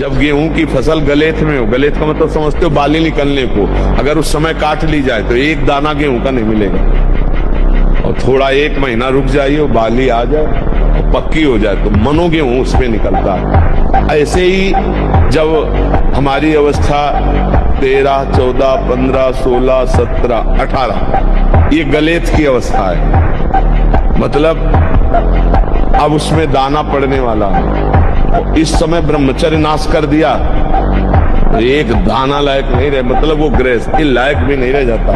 जब गेहूं की फसल गलेथ में हो, गलेथ का मतलब समझते हो बाली निकलने को, अगर उस समय काट ली जाए तो एक दाना गेहूं का नहीं मिलेगा। और थोड़ा 1 महीना रुक जाइए और बाली आ जाए और पक्की हो जाए तो मनो गेहूं उसमें निकलता है। ऐसे ही जब हमारी अवस्था 13, 14, 15, 16, 17, 18 ये गलेथ की अवस्था है, मतलब अब उसमें दाना पड़ने वाला है। इस समय ब्रह्मचर्य नाश कर दिया, एक दाना लायक नहीं रहे, मतलब वो गृहस्थी लायक भी नहीं रह जाता।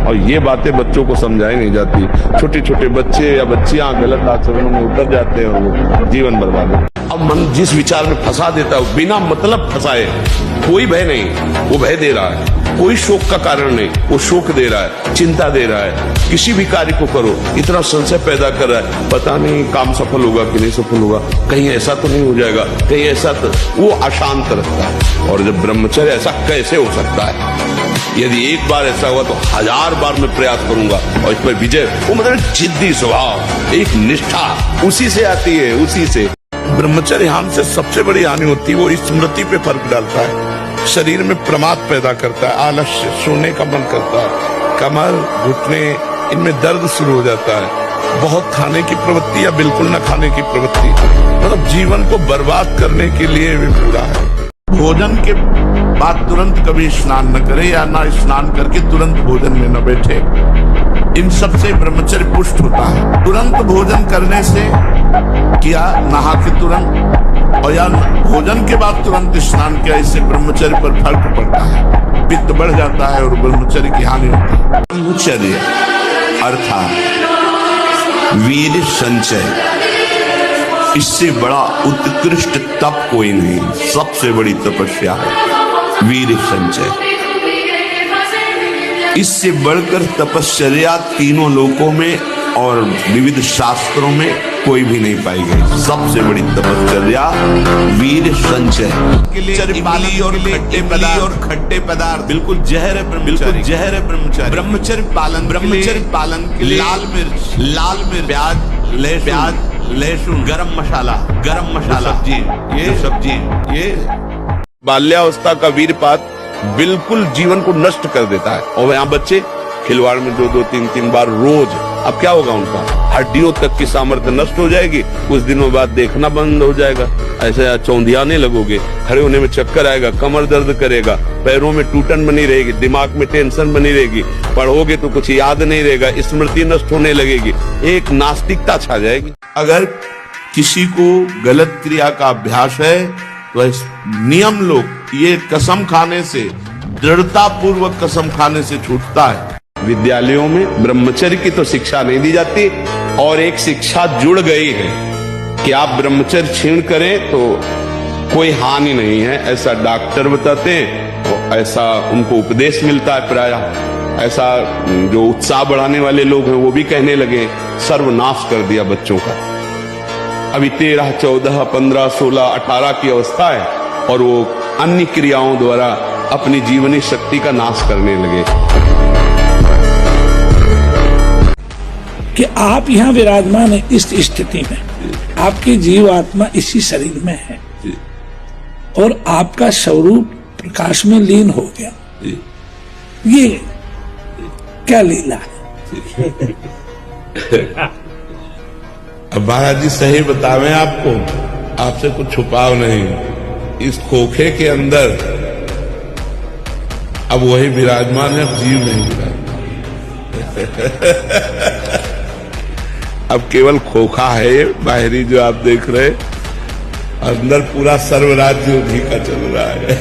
और ये बातें बच्चों को समझाई नहीं जाती। छोटे छोटे बच्चे या बच्चियां गलत आचरणों में उतर जाते हैं, वो जीवन बर्बाद है। अब मन जिस विचार में फंसा देता है, बिना मतलब फंसाए, कोई भय नहीं, वो भय दे रहा है। कोई शोक का कारण नहीं, वो शोक दे रहा है, चिंता दे रहा है। किसी भी कार्य को करो इतना संशय पैदा कर रहा है, पता नहीं काम सफल होगा कि नहीं सफल होगा, कहीं ऐसा तो नहीं हो जाएगा, कहीं ऐसा तो, वो अशांत रहता है। और जब ब्रह्मचर्य ऐसा कैसे हो सकता है? यदि एक बार ऐसा हुआ तो 1000 बार मैं प्रयास करूंगा और इस पर विजय, वो मतलब जिद्दी स्वभाव, एक निष्ठा उसी से आती है, उसी से। ब्रह्मचर्य हानि से सबसे बड़ी हानि होती है, वो स्मृति पे फर्क डालता है, शरीर में प्रमाद पैदा करता है, आलस्य, सोने का मन करता है, कमर, घुटने, इनमें दर्द शुरू हो जाता है, बहुत खाने की प्रवृत्ति या बिल्कुल न खाने की प्रवृत्ति, मतलब जीवन को बर्बाद करने के लिए भी पूरा है। भोजन के बाद तुरंत कभी स्नान न करे या ना स्नान करके तुरंत भोजन में न बैठे, इन सब से ब्रह्मचर्य पुष्ट होता है। तुरंत भोजन करने से किया, नहा के तुरंत, और या भोजन के बाद तुरंत स्नान किया, इससे ब्रह्मचर्य पर फर्क पड़ता है, पित्त बढ़ जाता है और ब्रह्मचर्य की हानि होती है। ब्रह्मचर्य अर्थात वीर संचय, इससे बड़ा उत्कृष्ट तप कोई नहीं, सबसे बड़ी तपस्या है वीर संचय। इससे बढ़कर तपश्चर्या तीनों लोकों में और विविध शास्त्रों में कोई भी नहीं पाई गई। सबसे बड़ी तपश्चर्या वीर संचय। इमली और खट्टे पदार्थ बिल्कुल जहर है, बिल्कुल जहर है ब्रह्मचर्य। ब्रह्मचर्य पालन के लिए लाल मिर्च, प्याज, लहसुन, गरम मसाला, सब्जी, ये बाल्यावस्था का वीरपात बिल्कुल जीवन को नष्ट कर देता है। और यहाँ बच्चे खिलवाड़ में 2-2, 3-3 बार रोज, अब क्या होगा उनका? हड्डियों तक की सामर्थ्य नष्ट हो जाएगी, कुछ दिनों बाद देखना बंद हो जाएगा, ऐसे चौंधियाने लगोगे, खड़े होने में चक्कर आएगा, कमर दर्द करेगा, पैरों में टूटन बनी रहेगी, दिमाग में टेंशन बनी रहेगी, पढ़ोगे तो कुछ याद नहीं रहेगा, स्मृति नष्ट होने लगेगी, एक नास्तिकता छा जाएगी। अगर किसी को गलत क्रिया का अभ्यास है तो नियम लोग ये कसम खाने से, दृढ़ता पूर्वक कसम खाने से छूटता है। विद्यालयों में ब्रह्मचर्य की तो शिक्षा नहीं दी जाती, और एक शिक्षा जुड़ गई है कि आप ब्रह्मचर्य छीण करें तो कोई हानि नहीं है, ऐसा डॉक्टर बताते हैं, तो ऐसा उनको उपदेश मिलता है प्रायः। ऐसा जो उत्साह बढ़ाने वाले लोग हैं वो भी कहने लगे, सर्वनाश कर दिया बच्चों का। अभी 13, 14, 15, 16, 18 की अवस्था है और वो अन्य क्रियाओं द्वारा अपनी जीवनी शक्ति का नाश करने लगे। कि आप यहाँ विराजमान है इस स्थिति में, आपकी जीवात्मा इसी शरीर में है और आपका स्वरूप प्रकाश में लीन हो गया, ये क्या लीला है? अब महाराज जी सही बतावें आपको, आपसे कुछ छुपाव नहीं, इस खोखे के अंदर अब वही विराजमान है, जीव नहीं विराजमान। अब केवल खोखा है बाहरी जो आप देख रहे, अंदर पूरा सर्वराज्य उन्हीं का चल रहा है।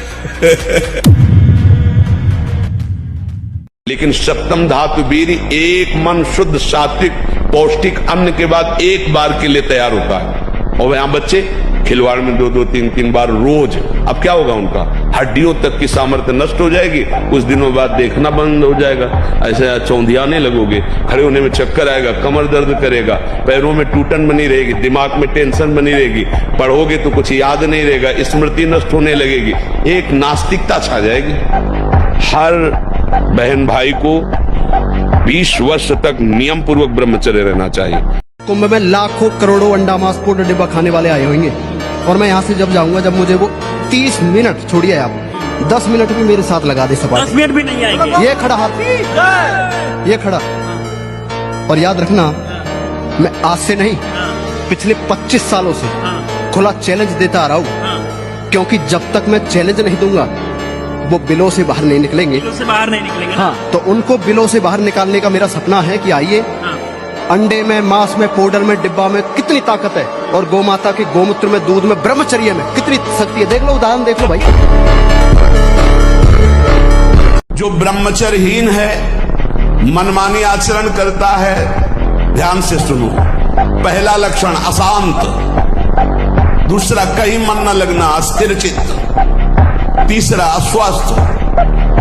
लेकिन सप्तम धातु वीर एक मन शुद्ध सात्विक पौष्टिक अन्न के बाद एक बार के लिए तैयार होता है। और यहाँ बच्चे खिलवाड़ में 2-2, 3-3 बार रोज, अब क्या होगा उनका? हड्डियों तक की सामर्थ्य नष्ट हो जाएगी, कुछ दिनों बाद देखना बंद हो जाएगा, ऐसे चौंधियाने लगोगे, खड़े होने में चक्कर आएगा, कमर दर्द करेगा, पैरों में टूटन बनी रहेगी, दिमाग में टेंशन बनी रहेगी, पढ़ोगे तो कुछ याद नहीं रहेगा, स्मृति नष्ट होने लगेगी, एक नास्तिकता छा जाएगी। हर बहन भाई को 20 वर्ष तक नियम पूर्वक ब्रह्मचर्य रहना चाहिए। कुंभ में लाखों करोड़ों अंडा मांस पोटर डिब्बा खाने वाले आए होंगे, और मैं यहाँ से जब जाऊंगा, जब मुझे वो 30 मिनट, छोड़िए आप 10 मिनट भी मेरे साथ लगा दे सपा, 10 मिनट भी नहीं आएंगे। ये खड़ा हाथ, ये खड़ा। और याद रखना, मैं आज से नहीं, पिछले 25 सालों से खुला चैलेंज देता आ रहा हूँ, क्योंकि जब तक मैं चैलेंज नहीं दूंगा वो बिलों से बाहर नहीं निकलेंगे। बिलों से बाहर नहीं निकलेंगे। हाँ, तो उनको बिलों से बाहर निकालने का मेरा सपना है कि आइए, अंडे में, मांस में, पाउडर में, डिब्बा में कितनी ताकत है, और गौ माता के गोमूत्र में, दूध में, ब्रह्मचर्य में कितनी शक्ति है। देख लो, उदाहरण देख लो भाई। जो ब्रह्मचर्यहीन है, मनमानी आचरण करता है, ध्यान से सुनो। पहला लक्षण अशांत, दूसरा कहीं मन न लगना, अस्थिर चित्त, तीसरा अस्वस्थ,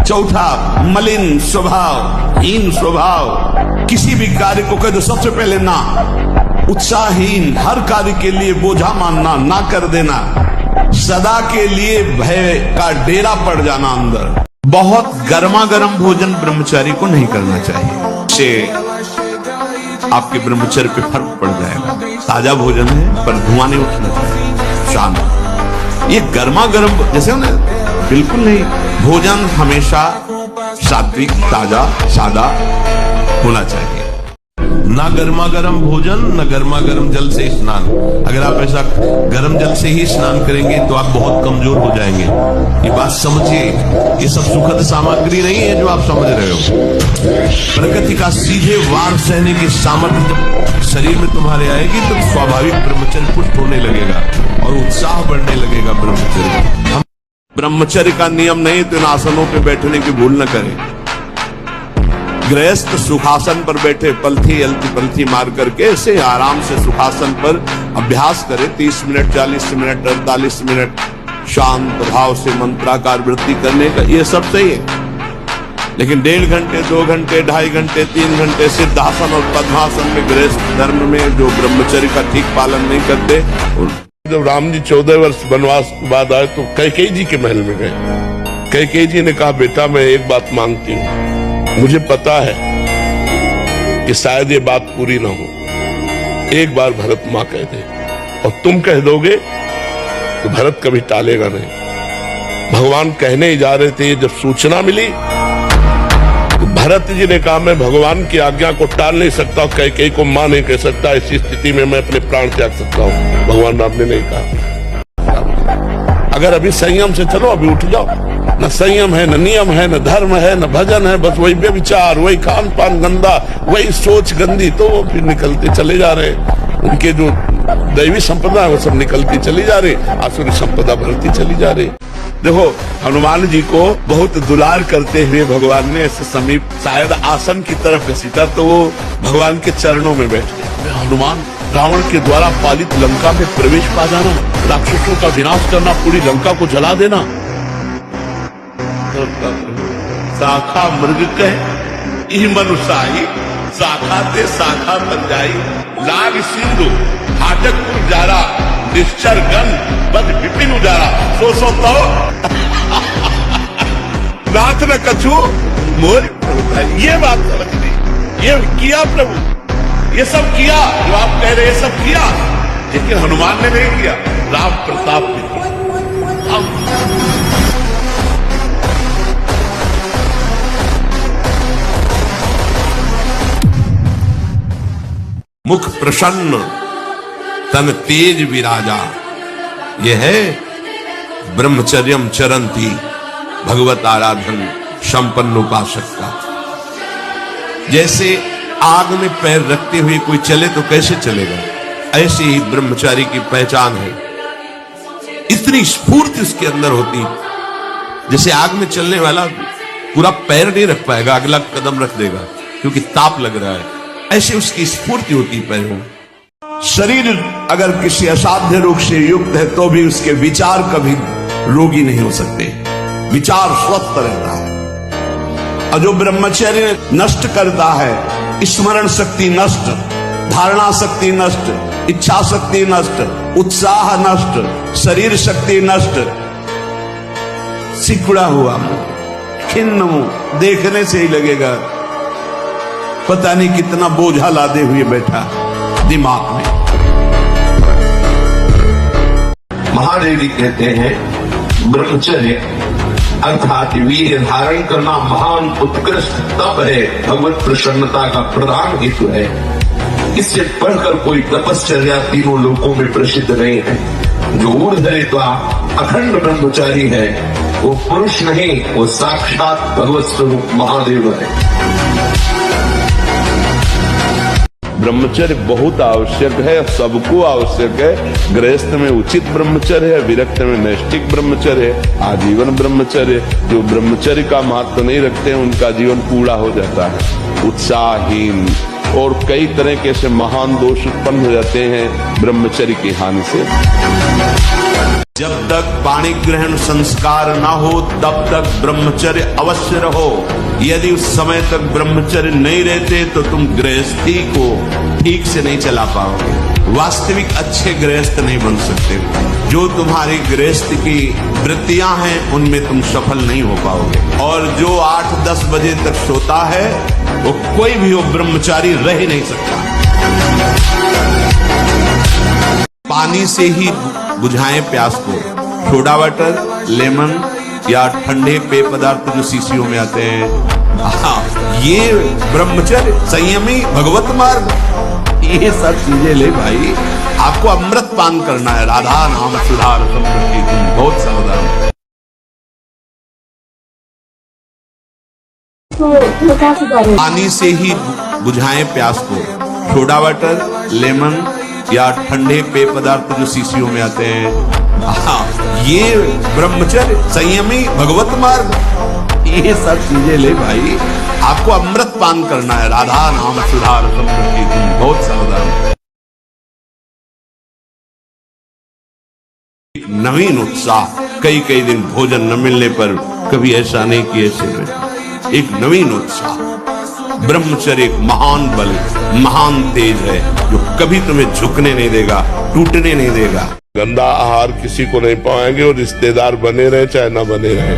चौथा मलिन स्वभाव, हीन स्वभाव, किसी भी कार्य को कह दो सबसे पहले ना, उत्साहहीन, हर कार्य के लिए बोझा मानना, ना कर देना, सदा के लिए भय का डेरा पड़ जाना अंदर। बहुत गर्मा गर्म भोजन ब्रह्मचारी को नहीं करना चाहिए, इससे आपके ब्रह्मचर्य पे फर्क पड़ जाएगा। ताजा भोजन है पर धुआं नहीं उठना चाहिए, शांत। ये गर्मा गर्म जैसे ना, बिल्कुल नहीं। भोजन हमेशा सात्विक, ताजा, सादा होना चाहिए। ना गर्मा गर्म भोजन, न गर्मा गर्म जल से स्नान। अगर आप ऐसा गर्म जल से ही स्नान करेंगे तो आप बहुत कमजोर हो जाएंगे। ये बात समझिए, ये सब सुखद सामग्री नहीं है जो आप समझ रहे हो। प्रकृति का सीधे वार सहने की सामर्थ्य जब शरीर में तुम्हारे आएगी तो स्वाभाविक ब्रह्मचर्य पुष्ट होने लगेगा और उत्साह बढ़ने लगेगा ब्रह्मचर्य। ब्रह्मचर्य का नियम नहीं तो इन आसनों पे बैठने की भूल न करें। गृहस्थ सुखासन पर बैठे पलथी अलती पलथी मार करके ऐसे आराम से सुखासन पर अभ्यास करे। 30 मिनट, 40 मिनट, 48 मिनट शांत भाव से मंत्राकार वृत्ति करने का, ये सब सही है। लेकिन 1.5 घंटे, 2 घंटे, 2.5 घंटे, 3 घंटे सिद्धासन और पद्मासन में, गृहस्थ धर्म में जो ब्रह्मचर्य का ठीक पालन नहीं करते। जब राम जी 14 वर्ष वनवास के बाद आए तो कैकेयी जी के महल में गए। कैकेयी जी ने कहा, बेटा मैं एक बात मांगती हूँ, मुझे पता है कि शायद ये बात पूरी ना हो, एक बार भरत मां कह दे और तुम कह दोगे तो भरत कभी टालेगा नहीं। भगवान कहने ही जा रहे थे, जब सूचना मिली तो भरत जी ने कहा, मैं भगवान की आज्ञा को टाल नहीं सकता, कैकेयी को मां नहीं कह सकता, ऐसी स्थिति में मैं अपने प्राण त्याग सकता हूं। भगवान राम ने नहीं कहा, अगर अभी संयम से चलो, अभी उठ जाओ। न संयम है, न नियम है, न धर्म है, न भजन है, बस वही व्यभिचार, वही खान पान गंदा, वही सोच गंदी, तो वो फिर निकलते चले जा रहे। उनके जो दैवी संपदा है वो सब निकलती चली जा रही, आसुरी संपदा बढ़ती चली जा रही। देखो, हनुमान जी को बहुत दुलार करते हुए भगवान ने ऐसे समीप शायद आसन की तरफ घसीटा तो वो भगवान के चरणों में बैठ गए। हनुमान, रावण के द्वारा पालित लंका में प्रवेश पा जाना, राक्षसों का विनाश करना, पूरी लंका को जला देना। शाखा मृग कह ई मनुषाई, शाखा ते शाखा बन जाई, लाग सिंधु फाटक उजारा, निश्चर गन बद विपिन उजारा। सो तो नाथ न कछु मोर, ये बात समझनी, ये किया प्रभु, ये सब किया जो आप कह रहे, ये सब किया, लेकिन हनुमान ने नहीं किया, राम प्रताप ने किया। मुख प्रसन्न तन तेज विराजा, यह है ब्रह्मचर्यम चरंती भगवत आराधन संपन्न उपासक का। जैसे आग में पैर रखते हुए कोई चले तो कैसे चलेगा, ऐसे ही ब्रह्मचारी की पहचान है। इतनी स्फूर्ति उसके अंदर होती, जैसे आग में चलने वाला पूरा पैर नहीं रख पाएगा, अगला कदम रख देगा क्योंकि ताप लग रहा है, ऐसे उसकी स्फूर्ति होती पैरों। शरीर अगर किसी असाध्य रोग से युक्त है तो भी उसके विचार कभी रोगी नहीं हो सकते, विचार स्वस्थ रहता है। और जो ब्रह्मचर्य नष्ट करता है, स्मरण शक्ति नष्ट, धारणा शक्ति नष्ट, इच्छा शक्ति नष्ट, उत्साह नष्ट, शरीर शक्ति नष्ट, सिकुड़ा हुआ मुंह, खिन्न मुंह देखने से ही लगेगा पता नहीं कितना बोझा लादे हुए बैठा दिमाग में। महादेव जी कहते हैं ब्रह्मचर्य अर्थात वीर्य धारण करना महान उत्कृष्ट तप है, भगवत प्रसन्नता का प्रधान हेतु है। इससे बढ़कर कोई तपश्चर्या तीनों लोकों में प्रसिद्ध नहीं है। जो ऊर्ध्वरेता अखंड ब्रह्मचारी है वो पुरुष नहीं, वो साक्षात भगवत स्वरूप महादेव है। ब्रह्मचर्य बहुत आवश्यक है, सबको आवश्यक है। गृहस्थ में उचित ब्रह्मचर्य है, विरक्त में नैष्ठिक ब्रह्मचर्य है, आजीवन ब्रह्मचर्य। जो ब्रह्मचर्य का महत्व नहीं रखते हैं उनका जीवन कूड़ा हो जाता है, उत्साहहीन, और कई तरह के ऐसे महान दोष उत्पन्न हो जाते हैं ब्रह्मचर्य की हानि से। जब तक पाणी ग्रहण संस्कार न हो तब तक ब्रह्मचर्य अवश्य रहो। यदि उस समय तक ब्रह्मचर्य नहीं रहते तो तुम गृहस्थी को ठीक से नहीं चला पाओगे, वास्तविक अच्छे गृहस्थ नहीं बन सकते। जो तुम्हारी गृहस्थ की वृत्तियां हैं उनमें तुम सफल नहीं हो पाओगे। और जो 8-10 बजे तक सोता है वो कोई भी हो ब्रह्मचारी रह ही नहीं सकता। पानी से ही बुझाएं प्यास को, सोडा वाटर, लेमन या ठंडे पेय पदार्थ जो शीशियों में आते हैं, ये ब्रह्मचर्य, संयमी, भगवत मार्ग, ये सब चीजें ले भाई। आपको अमृत पान करना है, राधा नाम सुधार संपत्ति, तुम बहुत सावधान। पानी से ही बुझाएं प्यास को, सोडा वाटर, लेमन या ठंडे पेय पदार्थ जो शीशियों में आते हैं, ये ब्रह्मचर्य, संयमी, भगवत मार्ग, ये सब चीजें ले भाई। आपको अमृत पान करना है, राधा नाम सुधार संपत्ति, तुम बहुत सावधान। नवीन उत्साह, कई कई दिन भोजन न मिलने पर कभी ऐसा नहीं कि ऐसे में एक नवीन उत्साह। ब्रह्मचर्य एक महान बल, महान तेज है जो कभी तुम्हें झुकने नहीं देगा, टूटने नहीं देगा। गंदा आहार किसी को नहीं पाएंगे और रिश्तेदार बने रहे चाहे ना बने रहे,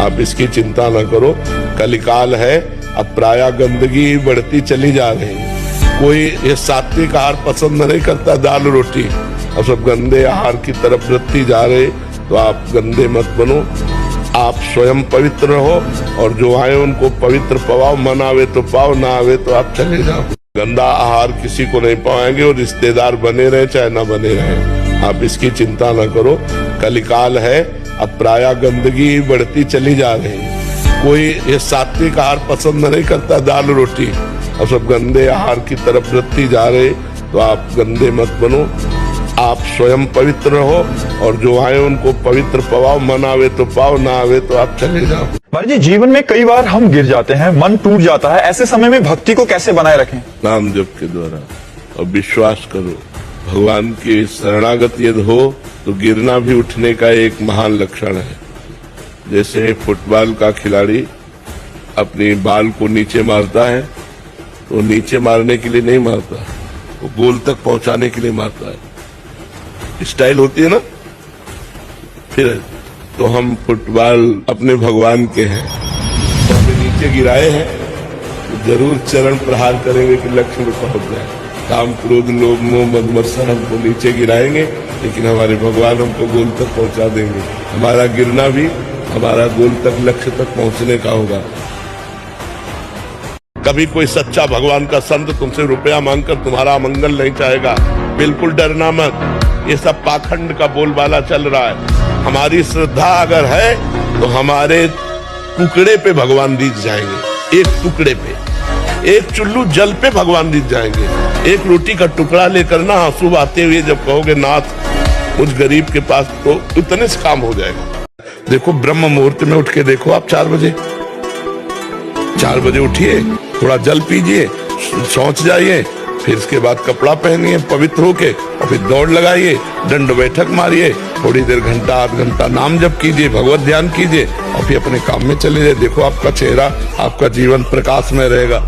आप इसकी चिंता न करो। कलिकाल है, अब प्रायः गंदगी बढ़ती चली जा रही है। कोई ये सात्विक आहार पसंद नहीं करता, दाल रोटी, अब सब गंदे आहार की तरफ बढ़ती जा रहे। तो आप गंदे मत बनो, आप स्वयं पवित्र रहो और जो आए उनको पवित्र पवाओ। मन आवे तो पाओ, ना आवे तो आप चले जाओ। गंदा आहार किसी को नहीं पाएंगे और रिश्तेदार बने रहे चाहे ना बने रहे, आप इसकी चिंता न करो। कलिकाल है, अब प्रायः गंदगी बढ़ती चली जा रही है। कोई ये सात्विक आहार पसंद नहीं करता, दाल रोटी, अब सब गंदे आहार की तरफ बढ़ती जा रहे। तो आप गंदे मत बनो, आप स्वयं पवित्र रहो और जो आए उनको पवित्र पवाओ। मन आवे तो पाओ, ना आवे तो आप चले जाओ। महाराज जी, जीवन में कई बार हम गिर जाते हैं, मन टूट जाता है, ऐसे समय में भक्ति को कैसे बनाए रखें? नाम जप के द्वारा, और विश्वास करो भगवान की शरणागत यदि हो तो गिरना भी उठने का एक महान लक्षण है। जैसे फुटबॉल का खिलाड़ी अपनी बाल को नीचे मारता है तो नीचे मारने के लिए नहीं मारता, वो गोल तक पहुंचाने के लिए मारता है। स्टाइल होती है ना। फिर तो हम फुटबॉल अपने भगवान के हैं, तो हमें नीचे गिराए हैं तो जरूर चरण प्रहार करेंगे कि लक्ष्य में पहुंच जाए। काम, क्रोध, लोभ, मोह, मद, मत्सर हमको नीचे गिराएंगे, लेकिन हमारे भगवान हमको गोल तक पहुंचा देंगे। हमारा गिरना भी हमारा गोल तक, लक्ष्य तक पहुंचने का होगा। कभी कोई सच्चा भगवान का संत तुमसे रुपया मांगकर तुम्हारा मंगल नहीं चाहेगा, बिल्कुल डरना मत। ये सब पाखंड का बोलबाला चल रहा है। हमारी श्रद्धा अगर है तो हमारे टुकड़े पे भगवान रीझ जाएंगे, एक टुकड़े पे, एक चुल्लू जल पे भगवान रीझ जाएंगे। एक रोटी का टुकड़ा लेकर ना आंसू आते हुए जब कहोगे नाथ उस गरीब के पास, तो उतने से काम हो जाएगा। देखो ब्रह्म मुहूर्त में उठ के देखो आप 4 बजे उठिए, थोड़ा जल पीजिए, शौच जाइए, फिर इसके बाद कपड़ा पहनिए पवित्र होके, और फिर दौड़ लगाइए, दंड बैठक मारिए, थोड़ी देर घंटा आध घंटा नाम जप कीजिए, भगवत ध्यान कीजिए, और फिर अपने काम में चले जाए। देखो आपका चेहरा, आपका जीवन प्रकाश में रहेगा।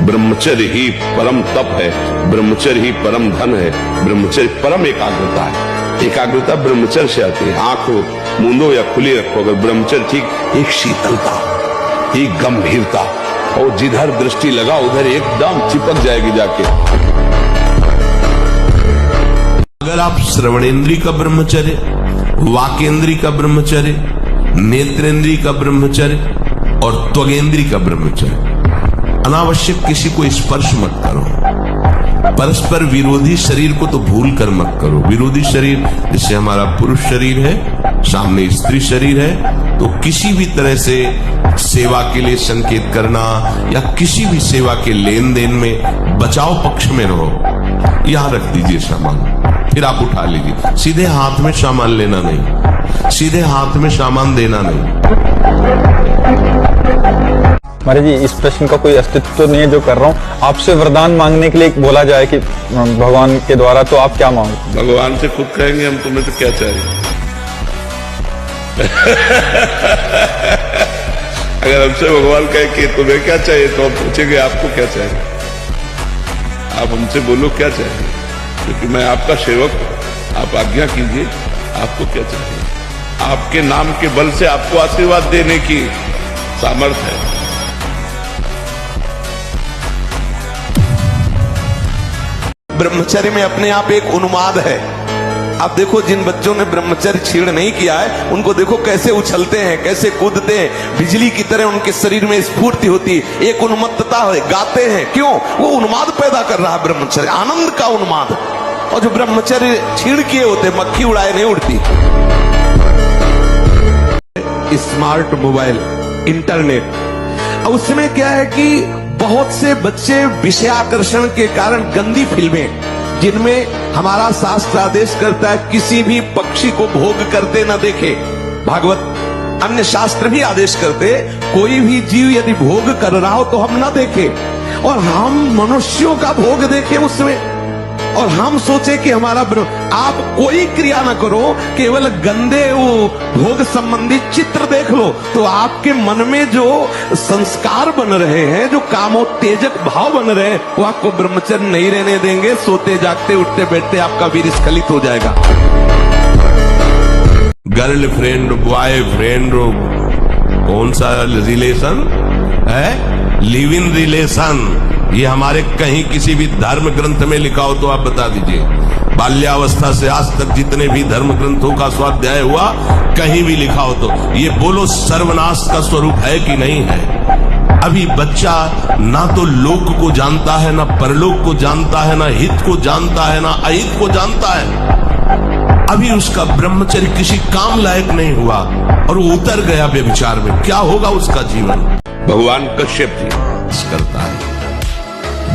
ब्रह्मचर्य ही परम तप है, ब्रह्मचर्य ही परम धन है, ब्रह्मचर्य परम एकाग्रता है। एकाग्रता ब्रह्मचर्य से आती है। आंख मूंदो या खुली रखो, अगर ब्रह्मचर्य ठीक, एक शीतलता, एक गंभीरता, और जिधर दृष्टि लगा उधर एकदम चिपक जाएगी जाके। अगर आप श्रवणेन्द्रीय का ब्रह्मचर्य, वाकेंद्रीय का ब्रह्मचर्य, नेत्रेंद्रीय का ब्रह्मचर्य और त्वगेंद्रीय का ब्रह्मचर्य, अनावश्यक किसी को स्पर्श मत करो, परस्पर विरोधी शरीर को तो भूल कर मत करो। विरोधी शरीर जैसे हमारा पुरुष शरीर है, सामने स्त्री शरीर है, तो किसी भी तरह से सेवा के लिए संकेत करना या किसी भी सेवा के लेन देन में बचाव पक्ष में रहो। यहां रख दीजिए सामान, फिर आप उठा लीजिए। सीधे हाथ में सामान लेना नहीं, सीधे हाथ में सामान देना नहीं। महाराज जी, इस प्रश्न का कोई अस्तित्व तो नहीं है जो कर रहा हूँ। आपसे वरदान मांगने के लिए बोला जाए कि भगवान के द्वारा, तो आप क्या मांगो? भगवान से खुद कहेंगे हम तुम्हें तो क्या चाहिए। अगर हमसे भगवान कहे कि तुम्हें क्या चाहिए, तो हम पूछेंगे आपको क्या चाहिए। आप हमसे बोलो क्या चाहिए, क्योंकि मैं आपका सेवक हूं। आप आज्ञा कीजिए, आपको क्या चाहिए। आपके नाम के बल से आपको आशीर्वाद देने की सामर्थ्य है। ब्रह्मचर्य में अपने आप एक उन्माद है। आप देखो, जिन बच्चों ने ब्रह्मचर्य छीण नहीं किया है, उनको देखो कैसे उछलते हैं, कैसे कूदते हैं, बिजली की तरह उनके शरीर में स्फूर्ति होती है, एक उन्मत्तता है, गाते हैं। क्यों? वो उन्माद पैदा कर रहा है ब्रह्मचर्य, आनंद का उन्माद। और जो ब्रह्मचर्य छीण किए होते, मक्खी उड़ाए नहीं उड़ती। स्मार्ट मोबाइल, इंटरनेट, उसमें क्या है कि बहुत से बच्चे विषयाकर्षण के कारण गंदी फिल्में, जिनमें हमारा शास्त्र आदेश करता है किसी भी पक्षी को भोग करते न देखे, भागवत अन्य शास्त्र भी आदेश करते, कोई भी जीव यदि भोग कर रहा हो तो हम ना देखें, और हम मनुष्यों का भोग देखें उसमें, और हम सोचे कि हमारा आप कोई क्रिया ना करो, केवल गंदे वो भोग संबंधी चित्र देख लो, तो आपके मन में जो संस्कार बन रहे हैं, जो कामोत्तेजक भाव बन रहे हैं, वो आपको ब्रह्मचर्य नहीं रहने देंगे। सोते जागते उठते बैठते आपका वीर स्खलित हो जाएगा। गर्लफ्रेंड, बॉयफ्रेंड, कौन सा रिलेशन है? Live in relation. ये हमारे कहीं किसी भी धर्म ग्रंथ में लिखा हो तो आप बता दीजिए। बाल्यावस्था से आज तक जितने भी धर्म ग्रंथों का स्वाध्याय हुआ, कहीं भी लिखा हो तो ये बोलो सर्वनाश का स्वरूप है कि नहीं है। अभी बच्चा ना तो लोक को जानता है, ना परलोक को जानता है, ना हित को जानता है, ना अहित को जानता है। अभी उसका ब्रह्मचर्य किसी काम लायक नहीं हुआ और वो उतर गया व्यभिचार में। क्या होगा उसका जीवन? भगवान कश्यप जी करता है,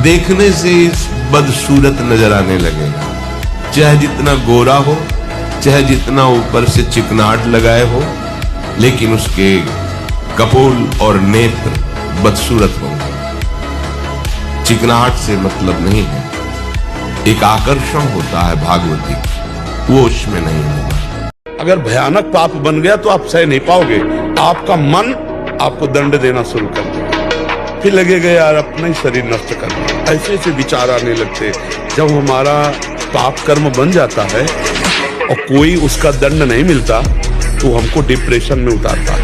देखने से बदसूरत नजर आने लगेगा, चाहे जितना गोरा हो, चाहे जितना ऊपर से चिकनाट लगाए हो, लेकिन उसके कपोल और नेत्र बदसूरत होंगे। चिकनाहट से मतलब नहीं है, एक आकर्षण होता है भागवती, वो उसमें नहीं होगा। अगर भयानक पाप बन गया तो आप सह नहीं पाओगे, आपका मन आपको दंड देना शुरू कर देगा, फिर लगेगा यार अपना ही शरीर नष्ट करना। ऐसे ऐसे विचार आने लगते। जब हमारा पाप कर्म बन जाता है और कोई उसका दंड नहीं मिलता, तो हमको डिप्रेशन में उतारता है।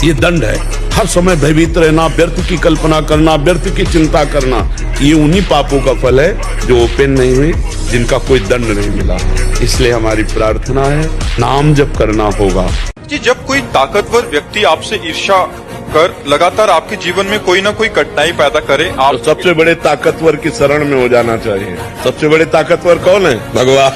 ये दंड है, हर समय भयभीत रहना, व्यर्थ की कल्पना करना, व्यर्थ की चिंता करना, ये उन्हीं पापों का फल है जो ओपन नहीं हुई, जिनका कोई दंड नहीं मिला। इसलिए हमारी प्रार्थना है, नाम जप करना होगा। जी, जब कोई ताकतवर व्यक्ति आपसे ईर्ष्या कर लगातार आपके जीवन में कोई ना कोई कठिनाई पैदा करे, आप तो सबसे बड़े ताकतवर की शरण में हो जाना चाहिए। सबसे बड़े ताकतवर कौन है? भगवान।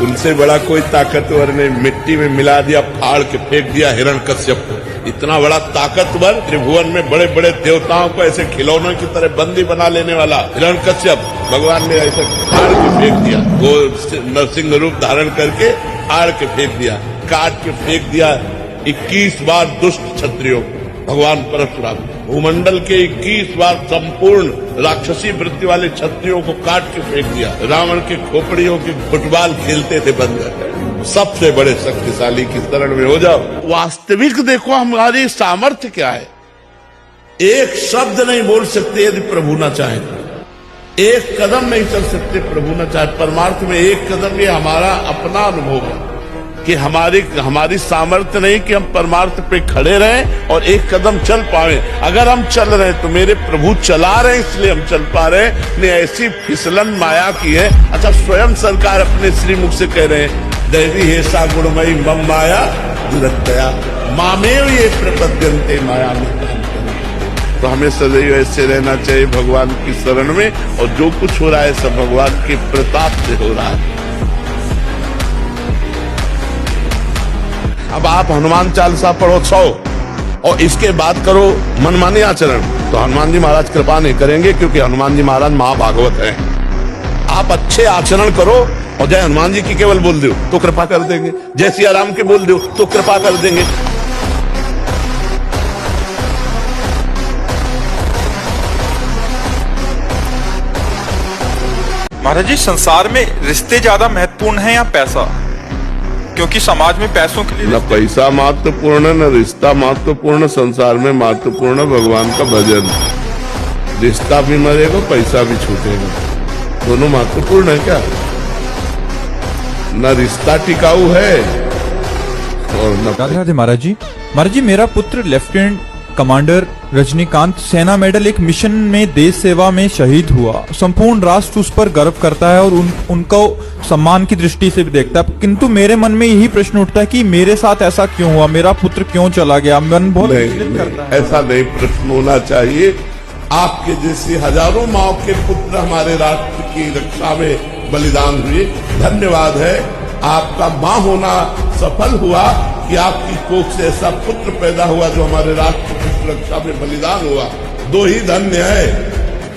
उनसे बड़ा कोई ताकतवर ने मिट्टी में मिला दिया, फाड़ के फेंक दिया हिरण्यकश्यप को। इतना बड़ा ताकतवर, त्रिभुवन में बड़े बड़े देवताओं को ऐसे खिलौनों की तरह बंदी बना लेने वाला हिरण्यकश्यप, भगवान ने ऐसे फाड़ के फेंक दिया। वो नरसिंह रूप धारण करके फाड़ के फेंक दिया, काट के फेंक दिया। 21 बार दुष्ट क्षत्रियों, भगवान परशुराम भूमंडल के 21 बार संपूर्ण राक्षसी वृत्ति वाले क्षत्रियों को काट के फेंक दिया। रावण के खोपड़ियों के फुटबॉल खेलते थे बंदर। सबसे बड़े शक्तिशाली की शरण में हो जाओ। वास्तविक देखो हमारी सामर्थ्य क्या है। एक शब्द नहीं बोल सकते यदि प्रभु न चाहे, एक कदम नहीं चल सकते प्रभु न चाहे। परमार्थ में एक कदम ये हमारा अपना अनुभव है। कि हमारी सामर्थ्य नहीं कि हम परमार्थ पे खड़े रहें और एक कदम चल पाए। अगर हम चल रहे हैं तो मेरे प्रभु चला रहे हैं, इसलिए हम चल पा रहे हैं। ने ऐसी फिसलन माया की है। अच्छा, स्वयं सरकार अपने श्रीमुख से कह रहे हैं, दैवी हेसा गुणमयी मम माया दुरत्या मामेव ये प्रपद्यन्ते माया में। तो हमें सदैव ऐसे रहना चाहिए भगवान की शरण में, और जो कुछ हो रहा है सब भगवान के प्रताप से हो रहा है। अब आप हनुमान चालीसा पढ़ो 100 और इसके बाद करो मनमानी आचरण, तो हनुमान जी महाराज कृपा नहीं करेंगे, क्योंकि हनुमान जी महाराज महाभागवत हैं। आप अच्छे आचरण करो और जय हनुमान जी की केवल बोल दो तो कृपा कर देंगे, जय सिया राम के बोल दो तो कृपा कर देंगे। महाराज जी, संसार में रिश्ते ज्यादा महत्वपूर्ण हैं या पैसा? क्योंकि समाज में पैसों के लिए न पैसा महत्वपूर्ण, न रिश्ता महत्वपूर्ण। संसार में महत्वपूर्ण भगवान का भजन। रिश्ता भी मरेगा, पैसा भी छूटेगा, दोनों महत्वपूर्ण है क्या? न रिश्ता टिकाऊ है और न राधे राधे महाराज जी। महाराज जी, मेरा पुत्र लेफ्टिनेंट कमांडर रजनीकांत सेना मेडल एक मिशन में देश सेवा में शहीद हुआ। संपूर्ण राष्ट्र उस पर गर्व करता है और उनको सम्मान की दृष्टि से भी देखता है, किंतु मेरे मन में यही प्रश्न उठता है कि मेरे साथ ऐसा क्यों हुआ, मेरा पुत्र क्यों चला गया? मन बहुत विचलित करता है। ऐसा नहीं प्रश्न होना चाहिए। आपके जैसे हजारों माओ के पुत्र हमारे राष्ट्र की रक्षा में बलिदान हुए। धन्यवाद है, आपका मां होना सफल हुआ कि आपकी कोख से ऐसा पुत्र पैदा हुआ जो हमारे राष्ट्र की सुरक्षा में बलिदान हुआ। दो ही धन्य है,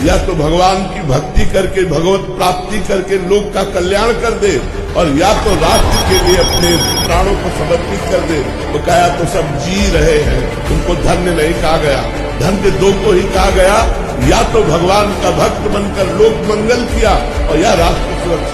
या तो भगवान की भक्ति करके भगवत प्राप्ति करके लोक का कल्याण कर दे, और या तो राष्ट्र के लिए अपने प्राणों को समर्पित कर दे। तो कहा तो सब जी रहे हैं, उनको धन्य नहीं कहा गया, धन्य दो को ही कहा गया, या तो भगवान का भक्त बनकर लोक मंगल किया और या राष्ट्र सुरक्षा